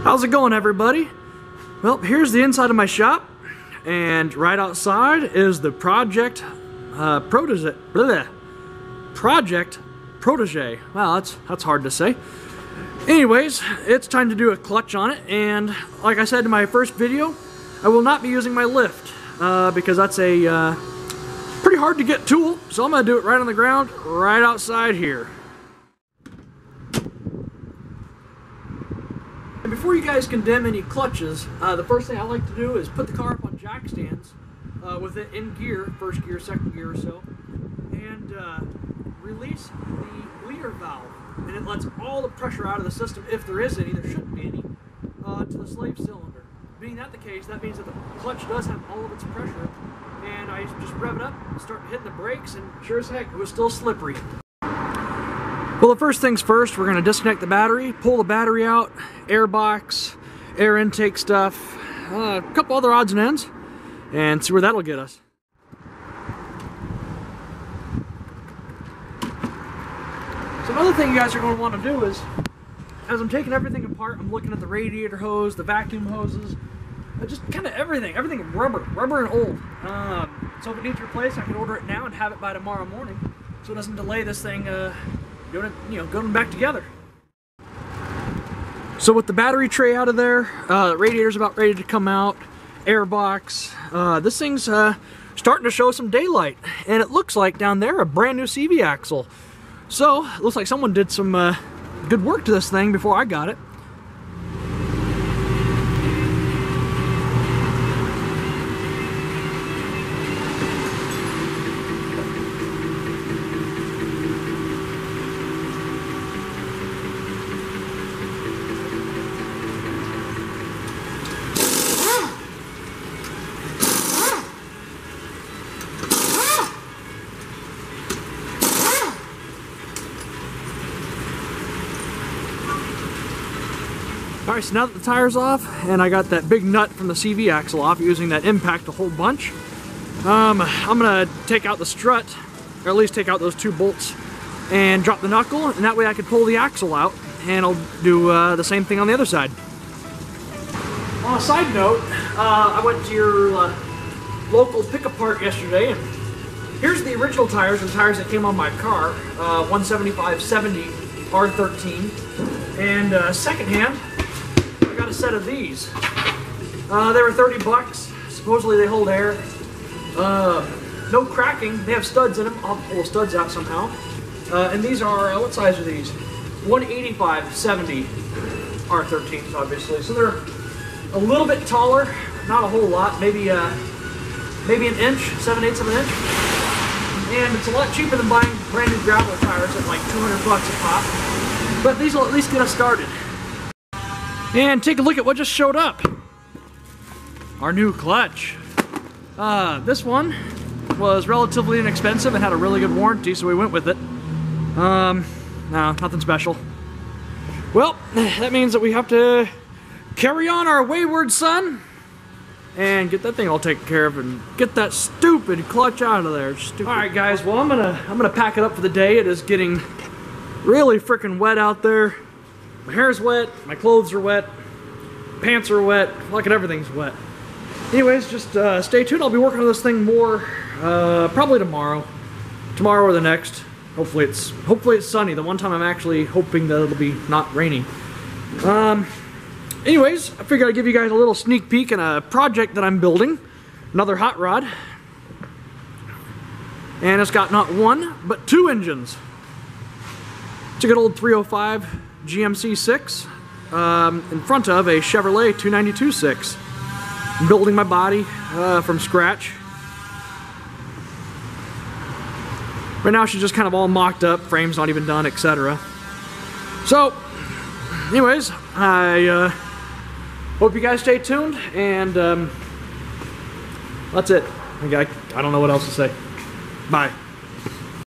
How's it going, everybody? Well, here's the inside of my shop, and right outside is the Project Protege. Wow, that's hard to say. Anyways, it's time to do a clutch on it, and like I said in my first video, I will not be using my lift because that's a pretty hard to get tool, so I'm gonna do it right on the ground, right outside here. And before you guys condemn any clutches, the first thing I like to do is put the car up on jack stands with it in gear, first gear, second gear or so, and release the bleeder valve. And it lets all the pressure out of the system, if there is any, there shouldn't be any, to the slave cylinder. Being that the case, that means that the clutch does have all of its pressure, and I just rev it up, start hitting the brakes, and sure as heck, it was still slippery. Well, the first things first, we're going to disconnect the battery, pull the battery out, air box, air intake stuff, a couple other odds and ends, and see where that'll get us. So another thing you guys are going to want to do is, as I'm taking everything apart, I'm looking at the radiator hose, the vacuum hoses, just kind of everything rubber and old. So if it needs replaced, I can order it now and have it by tomorrow morning, so it doesn't delay this thing going back together. So with the battery tray out of there, the radiator's about ready to come out, air box, this thing's starting to show some daylight, and it looks like down there a brand new CV axle. So it looks like someone did some good work to this thing before I got it. Alright, so now that the tire's off, and I got that big nut from the CV axle off using that impact a whole bunch, I'm going to take out the strut, or at least take out those two bolts, and drop the knuckle, and that way I can pull the axle out, and I'll do the same thing on the other side. On a side note, I went to your local pick-apart yesterday, and here's the original tires, the tires that came on my car, 175/70 R13, and secondhand, got a set of these. They were 30 bucks. Supposedly they hold air. No cracking. They have studs in them. I'll pull the studs out somehow. And these are, what size are these? 185/70 R13s, obviously. So they're a little bit taller, not a whole lot. Maybe an inch, 7/8 of an inch. And it's a lot cheaper than buying brand new gravel tires at like 200 bucks a pop. But these will at least get us started. And take a look at what just showed up. Our new clutch. This one was relatively inexpensive and had a really good warranty, so we went with it. No, nothing special. Well, that means that we have to carry on our wayward son and get that thing all taken care of and get that stupid clutch out of there. Alright guys, well I'm gonna pack it up for the day. It is getting really freaking wet out there. My hair's wet, my clothes are wet, pants are wet, look at everything's wet. Anyways, just stay tuned. I'll be working on this thing more probably tomorrow or the next. Hopefully it's sunny. The one time I'm actually hoping that it'll be not raining. Anyways, I figured I'd give you guys a little sneak peek in a project that I'm building. Another hot rod. And it's got not one, but two engines. It's a good old 305 GMC 6 in front of a Chevrolet 292 6. I'm building my body from scratch. Right now she's just kind of all mocked up, frame's not even done, etc. So, anyways, I hope you guys stay tuned, and that's it. I don't know what else to say. Bye.